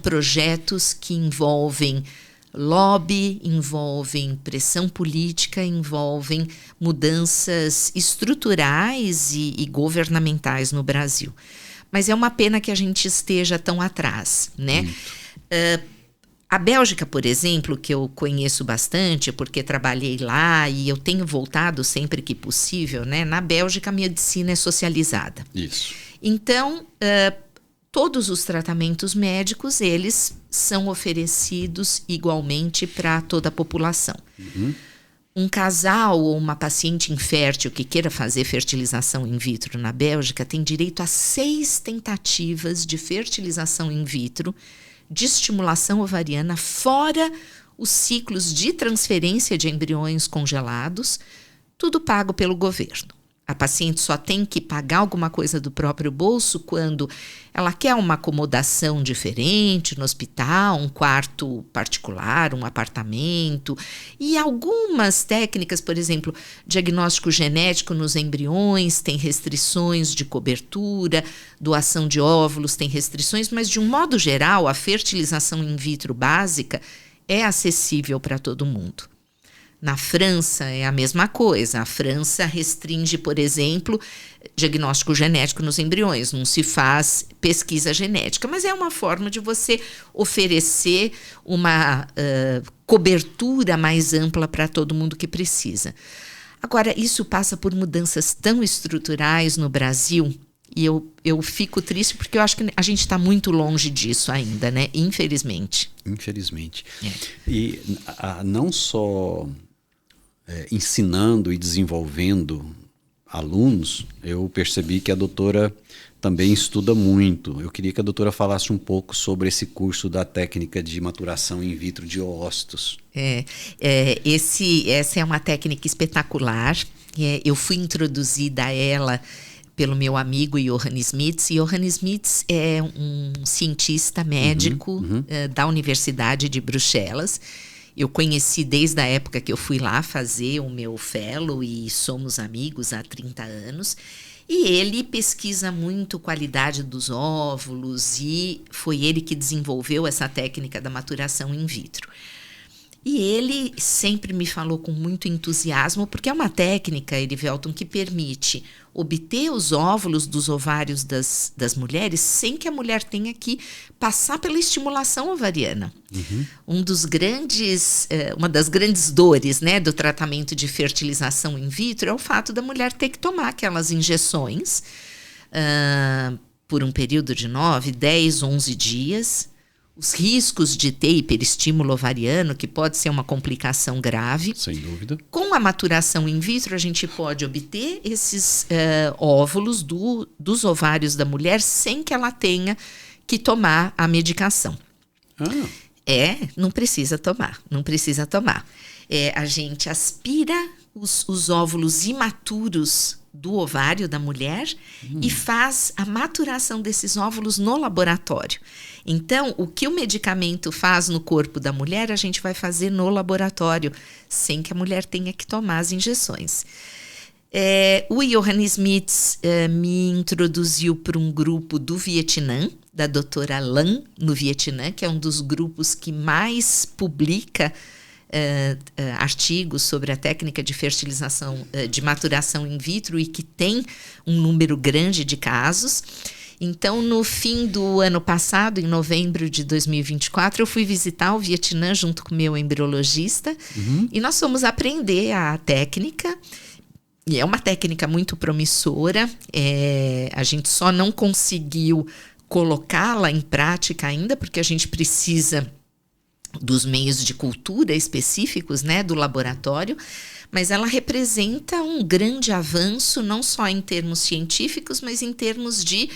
projetos que envolvem lobby, envolvem pressão política, envolvem mudanças estruturais e governamentais no Brasil. Mas é uma pena que a gente esteja tão atrás, né? A Bélgica, por exemplo, que eu conheço bastante, porque trabalhei lá e eu tenho voltado sempre que possível, né? Na Bélgica, a medicina é socializada. Isso. Então, todos os tratamentos médicos, eles são oferecidos igualmente para toda a população. Um casal ou uma paciente infértil que queira fazer fertilização in vitro na Bélgica tem direito a 6 tentativas de fertilização in vitro de estimulação ovariana, fora os ciclos de transferência de embriões congelados, tudo pago pelo governo. A paciente só tem que pagar alguma coisa do próprio bolso quando ela quer uma acomodação diferente no hospital, um quarto particular, um apartamento. E algumas técnicas, por exemplo, diagnóstico genético nos embriões, tem restrições de cobertura, doação de óvulos tem restrições, mas de um modo geral, a fertilização in vitro básica é acessível para todo mundo. Na França é a mesma coisa. A França restringe, por exemplo, diagnóstico genético nos embriões. Não se faz pesquisa genética, mas é uma forma de você oferecer uma cobertura mais ampla para todo mundo que precisa. Agora, isso passa por mudanças tão estruturais no Brasil, e eu fico triste porque eu acho que a gente está muito longe disso ainda, né? Infelizmente. Infelizmente. E não só ensinando e desenvolvendo alunos, eu percebi que a doutora também estuda muito. Eu queria que a doutora falasse um pouco sobre esse curso da técnica de maturação in vitro de oócitos. Essa é uma técnica espetacular. Eu fui introduzida a ela pelo meu amigo Johann Smits. Johann Smits é um cientista médico da Universidade de Bruxelas. Eu conheci desde a época que eu fui lá fazer o meu fellow e somos amigos há 30 anos. E ele pesquisa muito qualidade dos óvulos e foi ele que desenvolveu essa técnica da maturação in vitro. E ele sempre me falou com muito entusiasmo, porque é uma técnica, Erivelton, que permite obter os óvulos dos ovários das mulheres sem que a mulher tenha que passar pela estimulação ovariana. Uma das grandes dores, né, do tratamento de fertilização in vitro é o fato da mulher ter que tomar aquelas injeções por um período de 9, 10, 11 dias. Os riscos de ter hiperestímulo ovariano, que pode ser uma complicação grave. Sem dúvida. Com a maturação in vitro, a gente pode obter esses óvulos dos ovários da mulher sem que ela tenha que tomar a medicação. Não precisa tomar. A gente aspira os óvulos imaturos do ovário da mulher e faz a maturação desses óvulos no laboratório. Então, o que o medicamento faz no corpo da mulher, a gente vai fazer no laboratório, sem que a mulher tenha que tomar as injeções. O Johann Smits me introduziu para um grupo do Vietnã, da doutora Lan, no Vietnã, que é um dos grupos que mais publica artigos sobre a técnica de fertilização, de maturação in vitro e que tem um número grande de casos. Então, no fim do ano passado, em novembro de 2024, eu fui visitar o Vietnã junto com o meu embriologista e nós fomos aprender a técnica. E é uma técnica muito promissora. A gente só não conseguiu colocá-la em prática ainda, porque a gente precisa dos meios de cultura específicos, né, do laboratório, mas ela representa um grande avanço, não só em termos científicos, mas em termos de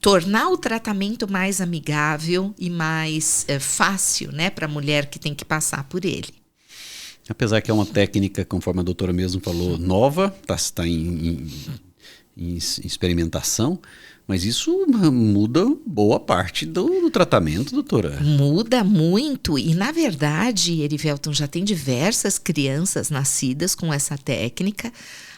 tornar o tratamento mais amigável e mais fácil, né, para a mulher que tem que passar por ele. Apesar que é uma técnica, conforme a doutora mesmo falou, nova, está em experimentação, mas isso muda boa parte do tratamento, doutora. Muda muito e, na verdade, Erivelton, já tem diversas crianças nascidas com essa técnica.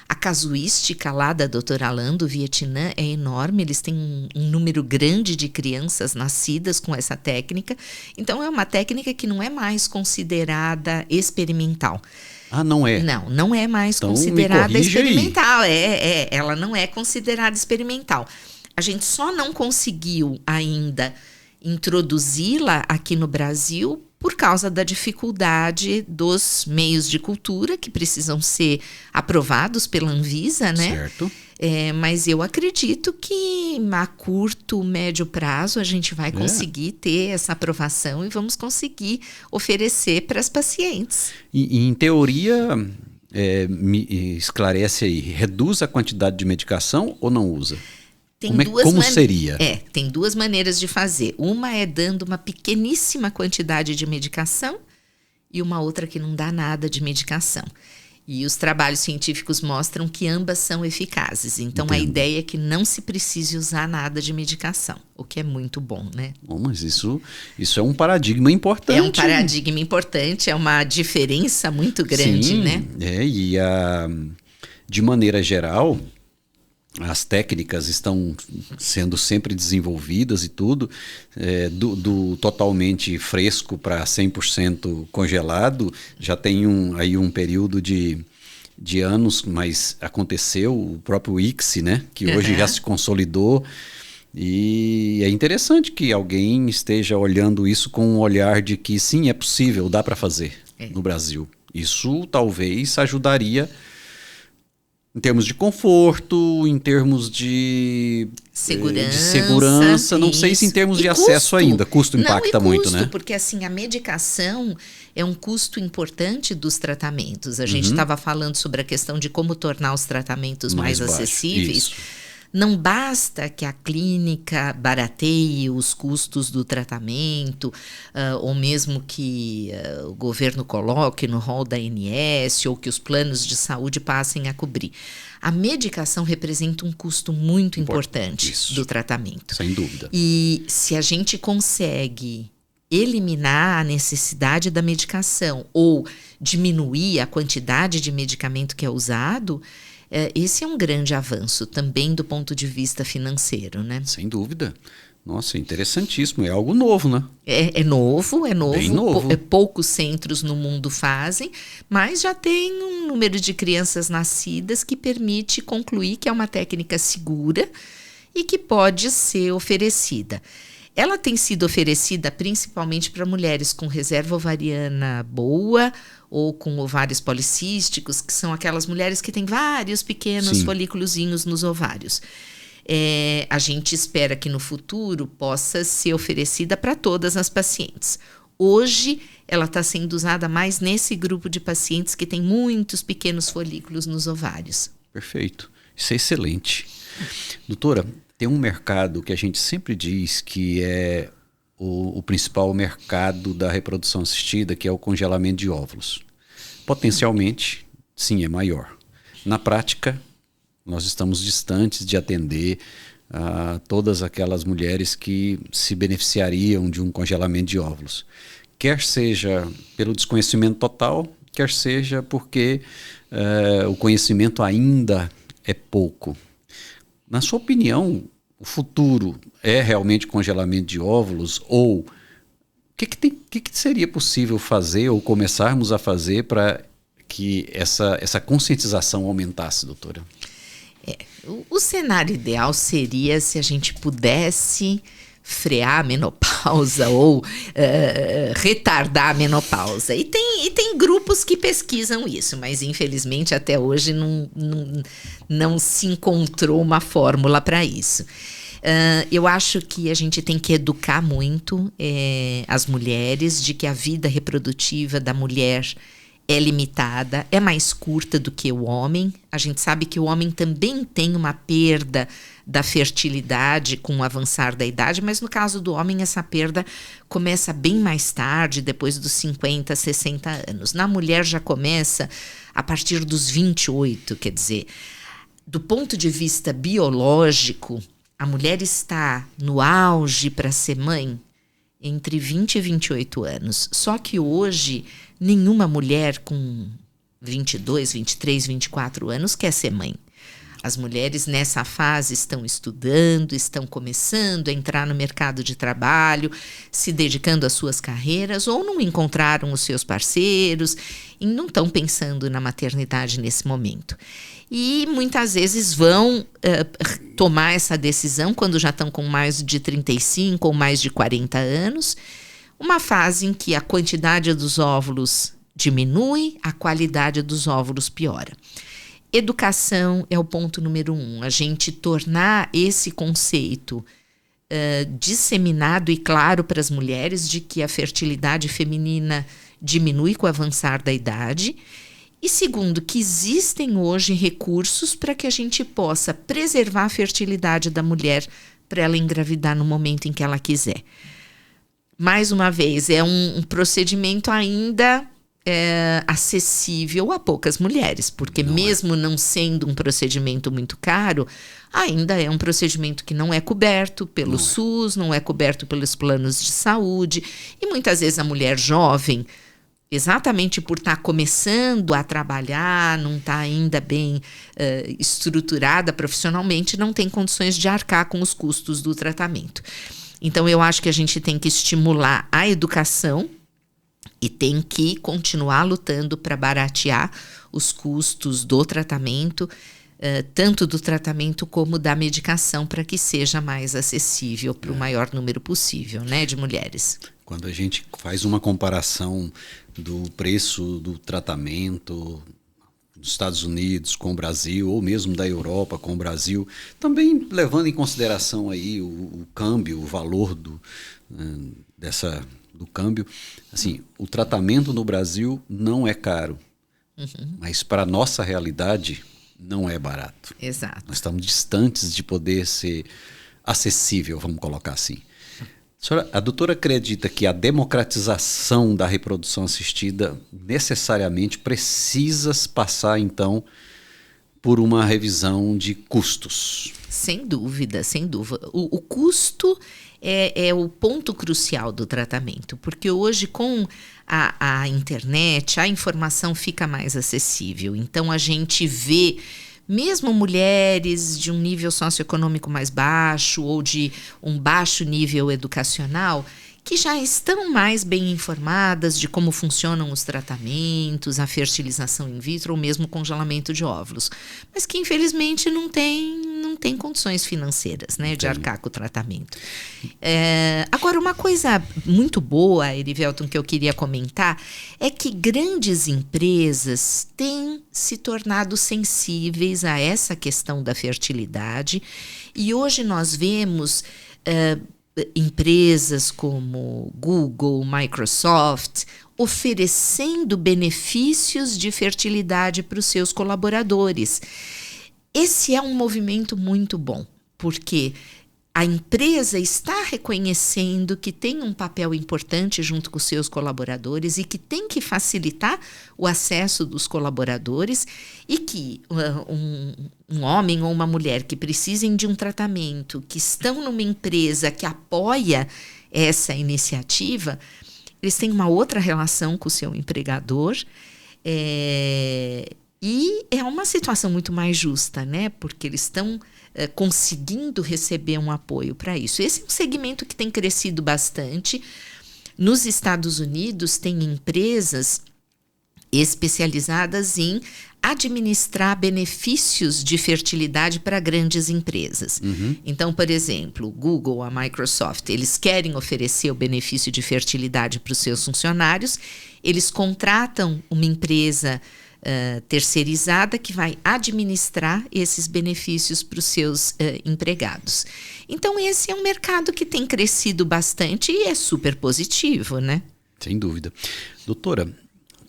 A casuística lá da doutora Lan do Vietnã é enorme, eles têm um número grande de crianças nascidas com essa técnica. Então, é uma técnica que não é mais considerada experimental. Não é? Não é mais então, considerada experimental. Ela não é considerada experimental. A gente só não conseguiu ainda introduzi-la aqui no Brasil por causa da dificuldade dos meios de cultura que precisam ser aprovados pela Anvisa, né? Certo. Mas eu acredito que a curto, médio prazo a gente vai conseguir ter essa aprovação e vamos conseguir oferecer para as pacientes. E em teoria, me esclarece aí, reduz a quantidade de medicação ou não usa? Como seria? Tem duas maneiras de fazer. Uma é dando uma pequeníssima quantidade de medicação e uma outra que não dá nada de medicação. E os trabalhos científicos mostram que ambas são eficazes. Então, a ideia é que não se precise usar nada de medicação, o que é muito bom, né? Bom, mas isso é um paradigma importante. É um paradigma importante, é uma diferença muito grande, sim, né? De maneira geral, as técnicas estão sendo sempre desenvolvidas e tudo, do totalmente fresco para 100% congelado, já tem aí um período de anos, mas aconteceu o próprio ICSI, né, que hoje já se consolidou, e é interessante que alguém esteja olhando isso com um olhar de que sim, é possível, dá para fazer no Brasil. Isso talvez ajudaria em termos de conforto, em termos de segurança. Não sei se em termos de acesso ainda. Custo impacta muito, né? Porque assim, a medicação é um custo importante dos tratamentos. A gente estava falando sobre a questão de como tornar os tratamentos mais acessíveis. Isso. Não basta que a clínica barateie os custos do tratamento, ou mesmo que o governo coloque no rol da ANS, ou que os planos de saúde passem a cobrir. A medicação representa um custo muito importante do tratamento. Sem dúvida. E se a gente consegue eliminar a necessidade da medicação ou diminuir a quantidade de medicamento que é usado, esse é um grande avanço também do ponto de vista financeiro, né? Sem dúvida. Nossa, interessantíssimo. É algo novo, né? É novo. Bem novo. Poucos centros no mundo fazem, mas já tem um número de crianças nascidas que permite concluir que é uma técnica segura e que pode ser oferecida. Ela tem sido oferecida principalmente para mulheres com reserva ovariana boa ou com ovários policísticos, que são aquelas mulheres que têm vários pequenos folículozinhos nos ovários. A gente espera que no futuro possa ser oferecida para todas as pacientes. Hoje, ela está sendo usada mais nesse grupo de pacientes que tem muitos pequenos folículos nos ovários. Perfeito. Isso é excelente. Doutora, tem um mercado que a gente sempre diz que é o principal mercado da reprodução assistida, que é o congelamento de óvulos. Potencialmente, sim, é maior. Na prática, nós estamos distantes de atender todas aquelas mulheres que se beneficiariam de um congelamento de óvulos. Quer seja pelo desconhecimento total, quer seja porque o conhecimento ainda é pouco. Na sua opinião, o futuro é realmente congelamento de óvulos ou o que seria possível fazer ou começarmos a fazer para que essa conscientização aumentasse, doutora? O cenário ideal seria se a gente pudesse frear a menopausa ou retardar a menopausa. E tem grupos que pesquisam isso, mas infelizmente até hoje não se encontrou uma fórmula para isso. Eu acho que a gente tem que educar muito as mulheres de que a vida reprodutiva da mulher é limitada, é mais curta do que o homem. A gente sabe que o homem também tem uma perda da fertilidade com o avançar da idade, mas no caso do homem essa perda começa bem mais tarde, depois dos 50, 60 anos. Na mulher já começa a partir dos 28, quer dizer, do ponto de vista biológico, a mulher está no auge para ser mãe entre 20 e 28 anos. Só que hoje, nenhuma mulher com 22, 23, 24 anos quer ser mãe. As mulheres nessa fase estão estudando, estão começando a entrar no mercado de trabalho, se dedicando às suas carreiras, ou não encontraram os seus parceiros e não estão pensando na maternidade nesse momento. E muitas vezes vão tomar essa decisão quando já estão com mais de 35 ou mais de 40 anos, uma fase em que a quantidade dos óvulos diminui, a qualidade dos óvulos piora. Educação é o ponto número 1. A gente tornar esse conceito disseminado e claro para as mulheres de que a fertilidade feminina diminui com o avançar da idade. E segundo, que existem hoje recursos para que a gente possa preservar a fertilidade da mulher para ela engravidar no momento em que ela quiser. Mais uma vez, é um procedimento ainda acessível a poucas mulheres, porque mesmo não sendo um procedimento muito caro, ainda é um procedimento que não é coberto pelo SUS, não é coberto pelos planos de saúde, e muitas vezes a mulher jovem, exatamente por estar começando a trabalhar, não está ainda bem estruturada profissionalmente, não tem condições de arcar com os custos do tratamento. Então, eu acho que a gente tem que estimular a educação e tem que continuar lutando para baratear os custos do tratamento, tanto do tratamento como da medicação, para que seja mais acessível para o maior número possível, né, de mulheres. Quando a gente faz uma comparação do preço do tratamento dos Estados Unidos com o Brasil, ou mesmo da Europa com o Brasil, também levando em consideração aí o câmbio, o valor do câmbio. Assim, o tratamento no Brasil não é caro, mas para a nossa realidade não é barato. Exato. Nós estamos distantes de poder ser acessível, vamos colocar assim. A doutora acredita que a democratização da reprodução assistida necessariamente precisa passar, então, por uma revisão de custos? Sem dúvida, sem dúvida. O custo é o ponto crucial do tratamento, porque hoje com a internet a informação fica mais acessível. Então a gente vê mesmo mulheres de um nível socioeconômico mais baixo ou de um baixo nível educacional que já estão mais bem informadas de como funcionam os tratamentos, a fertilização in vitro ou mesmo o congelamento de óvulos, mas que infelizmente não tem condições financeiras, né, de arcar com o tratamento. Agora, uma coisa muito boa, Erivelton, que eu queria comentar, é que grandes empresas têm se tornado sensíveis a essa questão da fertilidade e hoje nós vemos empresas como Google, Microsoft, oferecendo benefícios de fertilidade para os seus colaboradores. Esse é um movimento muito bom, porque a empresa está reconhecendo que tem um papel importante junto com os seus colaboradores e que tem que facilitar o acesso dos colaboradores e que um homem ou uma mulher que precisem de um tratamento, que estão numa empresa que apoia essa iniciativa, eles têm uma outra relação com o seu empregador e é uma situação muito mais justa, né? Porque eles estão conseguindo receber um apoio para isso. Esse é um segmento que tem crescido bastante. Nos Estados Unidos, tem empresas especializadas em administrar benefícios de fertilidade para grandes empresas. Então, por exemplo, o Google, a Microsoft, eles querem oferecer o benefício de fertilidade para os seus funcionários, eles contratam uma empresa terceirizada que vai administrar esses benefícios para os seus empregados. Então, esse é um mercado que tem crescido bastante e é super positivo, né? Sem dúvida. Doutora,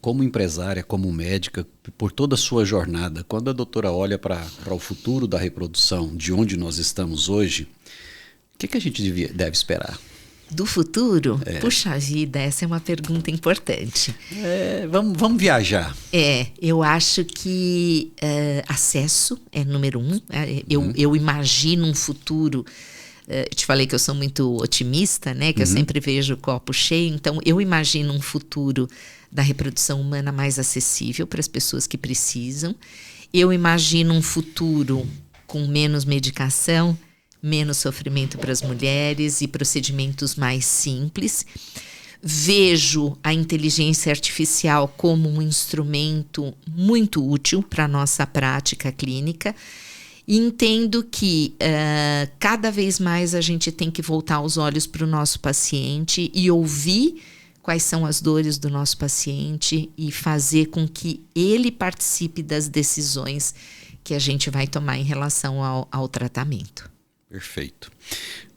como empresária, como médica, por toda a sua jornada, quando a doutora olha para o futuro da reprodução, de onde nós estamos hoje, o que a gente deve esperar? Do futuro? Puxa vida, essa é uma pergunta importante. Vamos viajar. Eu acho que acesso é número 1. Eu imagino um futuro. Eu te falei que eu sou muito otimista, né? Que eu sempre vejo o copo cheio. Então, eu imagino um futuro da reprodução humana mais acessível para as pessoas que precisam. Eu imagino um futuro com menos medicação, menos sofrimento para as mulheres e procedimentos mais simples. Vejo a inteligência artificial como um instrumento muito útil para a nossa prática clínica e entendo que cada vez mais a gente tem que voltar os olhos para o nosso paciente e ouvir quais são as dores do nosso paciente e fazer com que ele participe das decisões que a gente vai tomar em relação ao tratamento. Perfeito.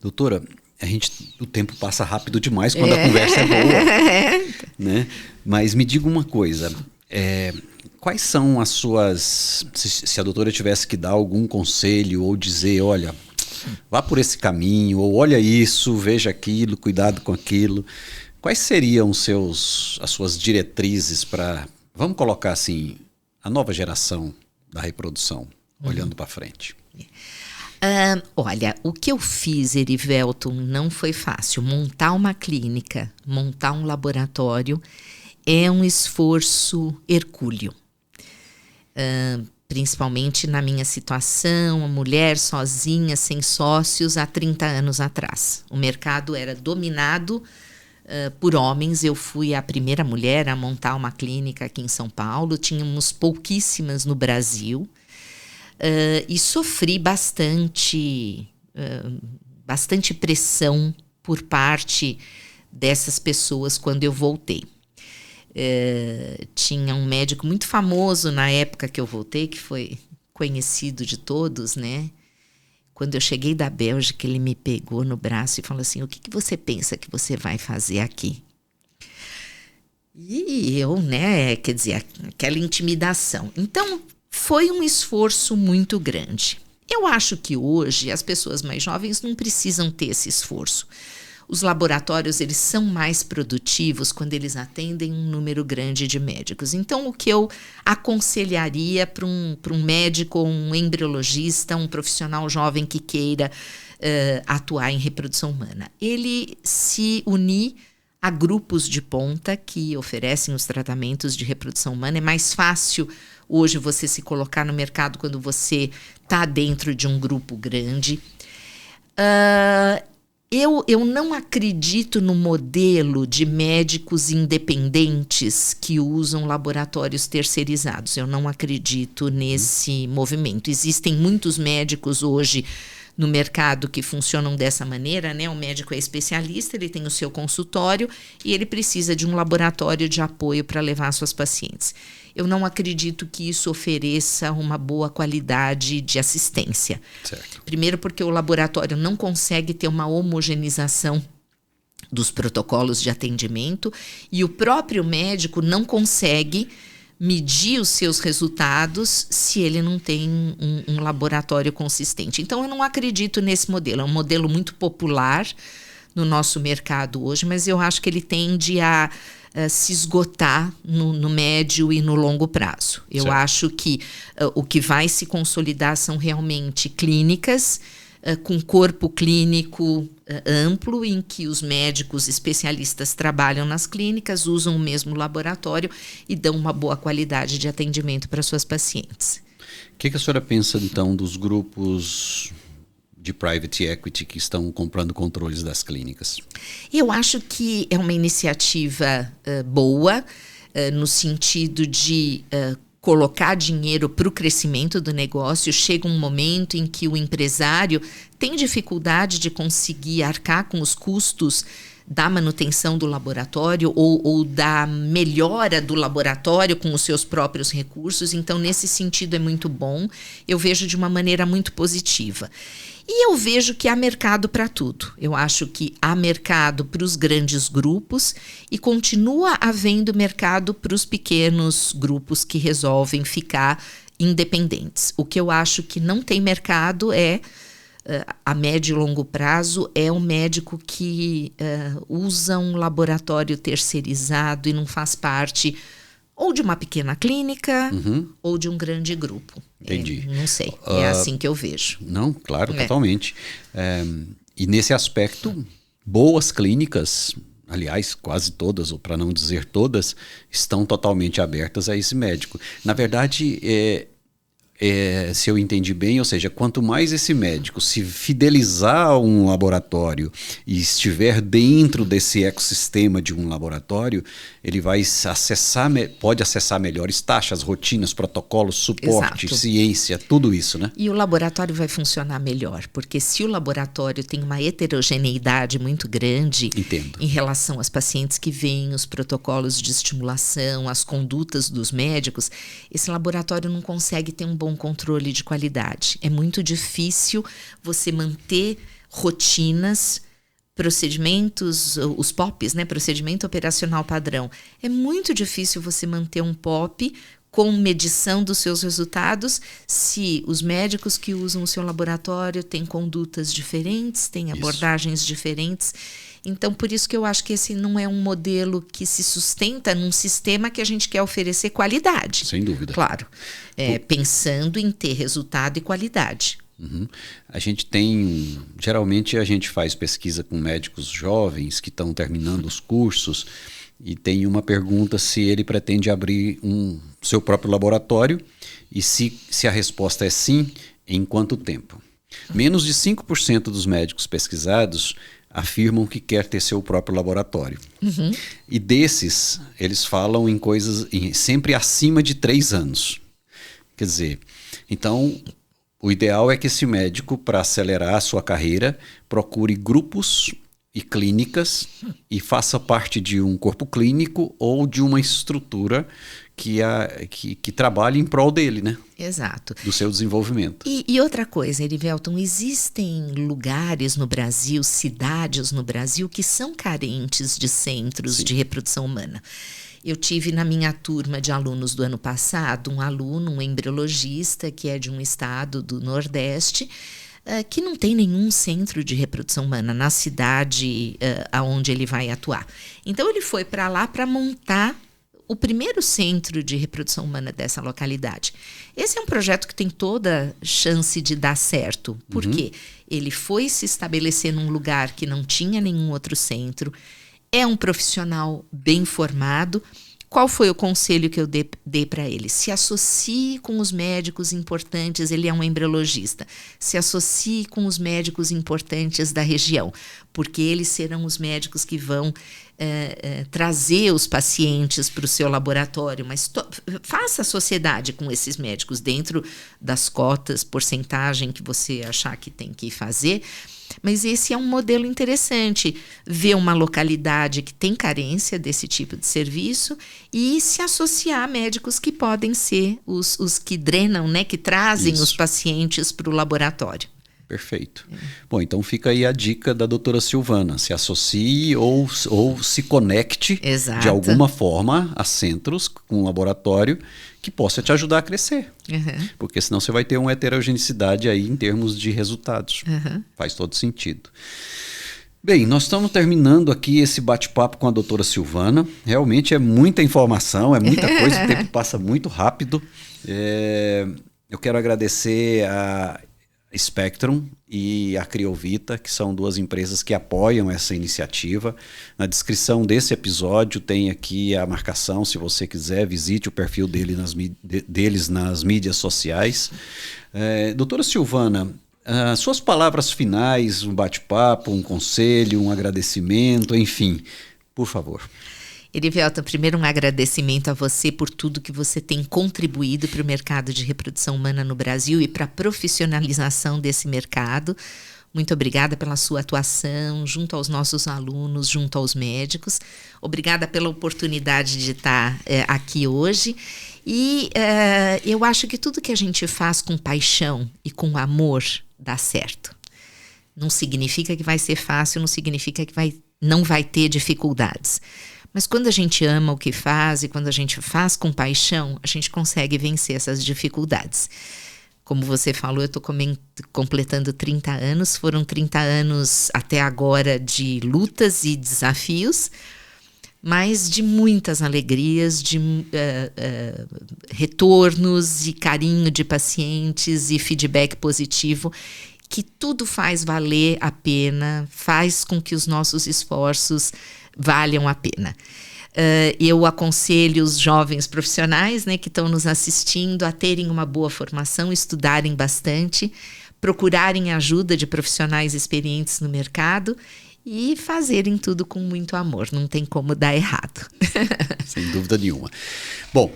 Doutora, o tempo passa rápido demais quando a conversa é boa. Né? Mas me diga uma coisa, quais são as suas... Se a doutora tivesse que dar algum conselho ou dizer, olha, vá por esse caminho, ou olha isso, veja aquilo, cuidado com aquilo, quais seriam as suas diretrizes para, vamos colocar assim, a nova geração da reprodução, olhando para frente? Olha, o que eu fiz, Erivelton, não foi fácil. Montar uma clínica, montar um laboratório é um esforço hercúleo. Principalmente na minha situação, uma mulher sozinha, sem sócios, há 30 anos atrás. O mercado era dominado por homens. Eu fui a primeira mulher a montar uma clínica aqui em São Paulo. Tínhamos pouquíssimas no Brasil. E sofri bastante pressão por parte dessas pessoas quando eu voltei. Tinha um médico muito famoso na época que eu voltei, que foi conhecido de todos, né? Quando eu cheguei da Bélgica, ele me pegou no braço e falou assim: o que você pensa que você vai fazer aqui? E eu, né, quer dizer, aquela intimidação. Então, foi um esforço muito grande. Eu acho que hoje as pessoas mais jovens não precisam ter esse esforço. Os laboratórios, eles são mais produtivos quando eles atendem um número grande de médicos. Então, o que eu aconselharia para um médico, um embriologista, um profissional jovem que queira atuar em reprodução humana? Ele se unir a grupos de ponta que oferecem os tratamentos de reprodução humana. É mais fácil hoje você se colocar no mercado quando você está dentro de um grupo grande. Eu não acredito no modelo de médicos independentes que usam laboratórios terceirizados. Eu não acredito nesse movimento. Existem muitos médicos hoje no mercado que funcionam dessa maneira, né? O médico é especialista, ele tem o seu consultório e ele precisa de um laboratório de apoio para levar suas pacientes. Eu não acredito que isso ofereça uma boa qualidade de assistência. Certo. Primeiro porque o laboratório não consegue ter uma homogeneização dos protocolos de atendimento e o próprio médico não consegue medir os seus resultados se ele não tem um laboratório consistente. Então, eu não acredito nesse modelo. É um modelo muito popular no nosso mercado hoje, mas eu acho que ele tende a se esgotar no médio e no longo prazo. Eu certo. acho que o que vai se consolidar são realmente clínicas com corpo clínico amplo, em que os médicos especialistas trabalham nas clínicas, usam o mesmo laboratório e dão uma boa qualidade de atendimento para suas pacientes. O que a senhora pensa, então, dos grupos de private equity que estão comprando controles das clínicas? Eu acho que é uma iniciativa boa, no sentido de colocar dinheiro para o crescimento do negócio. Chega um momento em que o empresário tem dificuldade de conseguir arcar com os custos da manutenção do laboratório ou da melhora do laboratório com os seus próprios recursos. Então, nesse sentido, é muito bom. Eu vejo de uma maneira muito positiva. E eu vejo que há mercado para tudo. Eu acho que há mercado para os grandes grupos e continua havendo mercado para os pequenos grupos que resolvem ficar independentes. O que eu acho que não tem mercado a médio e longo prazo, é um médico que usa um laboratório terceirizado e não faz parte ou de uma pequena clínica ou de um grande grupo. Entendi. Não sei, é assim que eu vejo. Não, claro, totalmente. E nesse aspecto, boas clínicas, aliás, quase todas, ou para não dizer todas, estão totalmente abertas a esse médico. Na verdade, se eu entendi bem, ou seja, quanto mais esse médico se fidelizar a um laboratório e estiver dentro desse ecossistema de um laboratório, ele vai pode acessar melhores taxas, rotinas, protocolos, suporte, Exato. ciência, tudo isso, né? E o laboratório vai funcionar melhor, porque se o laboratório tem uma heterogeneidade muito grande Entendo. em relação às pacientes que vêm, os protocolos de estimulação, as condutas dos médicos, esse laboratório não consegue ter um bom controle de qualidade. É muito difícil você manter rotinas, procedimentos, os POPs, né, procedimento operacional padrão. É muito difícil você manter um POP com medição dos seus resultados se os médicos que usam o seu laboratório têm condutas diferentes, têm abordagens diferentes. Então, por isso que eu acho que esse não é um modelo que se sustenta num sistema que a gente quer oferecer qualidade. Sem dúvida. Claro, pensando em ter resultado e qualidade. A gente geralmente a gente faz pesquisa com médicos jovens que estão terminando os cursos e tem uma pergunta se ele pretende abrir seu próprio laboratório e se a resposta é sim, em quanto tempo. Menos de 5% dos médicos pesquisados afirmam que quer ter seu próprio laboratório. E desses, eles falam em coisas sempre acima de 3 anos. Quer dizer, então, o ideal é que esse médico, para acelerar a sua carreira, procure grupos e clínicas e faça parte de um corpo clínico ou de uma estrutura que trabalhe em prol dele, né? Exato. Do seu desenvolvimento. E outra coisa, Erivelton, existem lugares no Brasil, cidades no Brasil que são carentes de centros de reprodução humana. Eu tive na minha turma de alunos do ano passado um aluno, um embriologista, que é de um estado do Nordeste, que não tem nenhum centro de reprodução humana na cidade aonde ele vai atuar. Então ele foi para lá para montar o primeiro centro de reprodução humana dessa localidade. Esse é um projeto que tem toda chance de dar certo, porque ele foi se estabelecer num lugar que não tinha nenhum outro centro, é um profissional bem formado. Qual foi o conselho que eu dei para ele? Se associe com os médicos importantes, ele é um embriologista, se associe com os médicos importantes da região, porque eles serão os médicos que vão trazer os pacientes para o seu laboratório, mas faça sociedade com esses médicos dentro das cotas, porcentagem que você achar que tem que fazer. Mas esse é um modelo interessante, ver uma localidade que tem carência desse tipo de serviço e se associar a médicos que podem ser os que drenam, né, que trazem os pacientes para o laboratório. Perfeito. Bom, então fica aí a dica da doutora Silvana. Se associe ou se conecte de alguma forma a centros com um laboratório que possa te ajudar a crescer. Porque senão você vai ter uma heterogeneidade aí em termos de resultados. Faz todo sentido. Bem, nós estamos terminando aqui esse bate-papo com a doutora Silvana. Realmente é muita informação, é muita coisa, o tempo passa muito rápido. Eu quero agradecer a Spectrum e a Criovita, que são duas empresas que apoiam essa iniciativa. Na descrição desse episódio tem aqui a marcação, se você quiser, visite o perfil deles nas mídias sociais. Doutora Silvana, suas palavras finais, um bate-papo, um conselho, um agradecimento, enfim, por favor. Erivelton, primeiro um agradecimento a você por tudo que você tem contribuído para o mercado de reprodução humana no Brasil e para a profissionalização desse mercado. Muito obrigada pela sua atuação junto aos nossos alunos, junto aos médicos. Obrigada pela oportunidade de estar aqui hoje. E eu acho que tudo que a gente faz com paixão e com amor dá certo. Não significa que vai ser fácil, não significa que não vai ter dificuldades. Mas quando a gente ama o que faz e quando a gente faz com paixão, a gente consegue vencer essas dificuldades. Como você falou, eu estou completando 30 anos, foram 30 anos até agora de lutas e desafios, mas de muitas alegrias, de retornos e carinho de pacientes e feedback positivo, que tudo faz valer a pena, faz com que os nossos esforços valham a pena. Eu aconselho os jovens profissionais, né, que estão nos assistindo a terem uma boa formação, estudarem bastante, procurarem ajuda de profissionais experientes no mercado e fazerem tudo com muito amor. Não tem como dar errado. Sem dúvida nenhuma. Bom,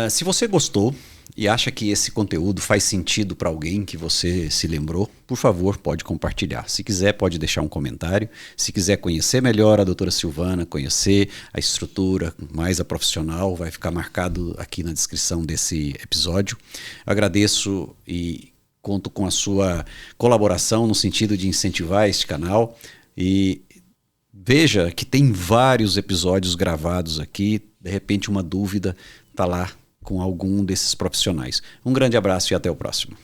se você gostou e acha que esse conteúdo faz sentido para alguém que você se lembrou, por favor, pode compartilhar. Se quiser, pode deixar um comentário. Se quiser conhecer melhor a doutora Silvana, conhecer a estrutura, mais a profissional, vai ficar marcado aqui na descrição desse episódio. Eu agradeço e conto com a sua colaboração no sentido de incentivar este canal. E veja que tem vários episódios gravados aqui. De repente, uma dúvida está lá com algum desses profissionais. Um grande abraço e até o próximo.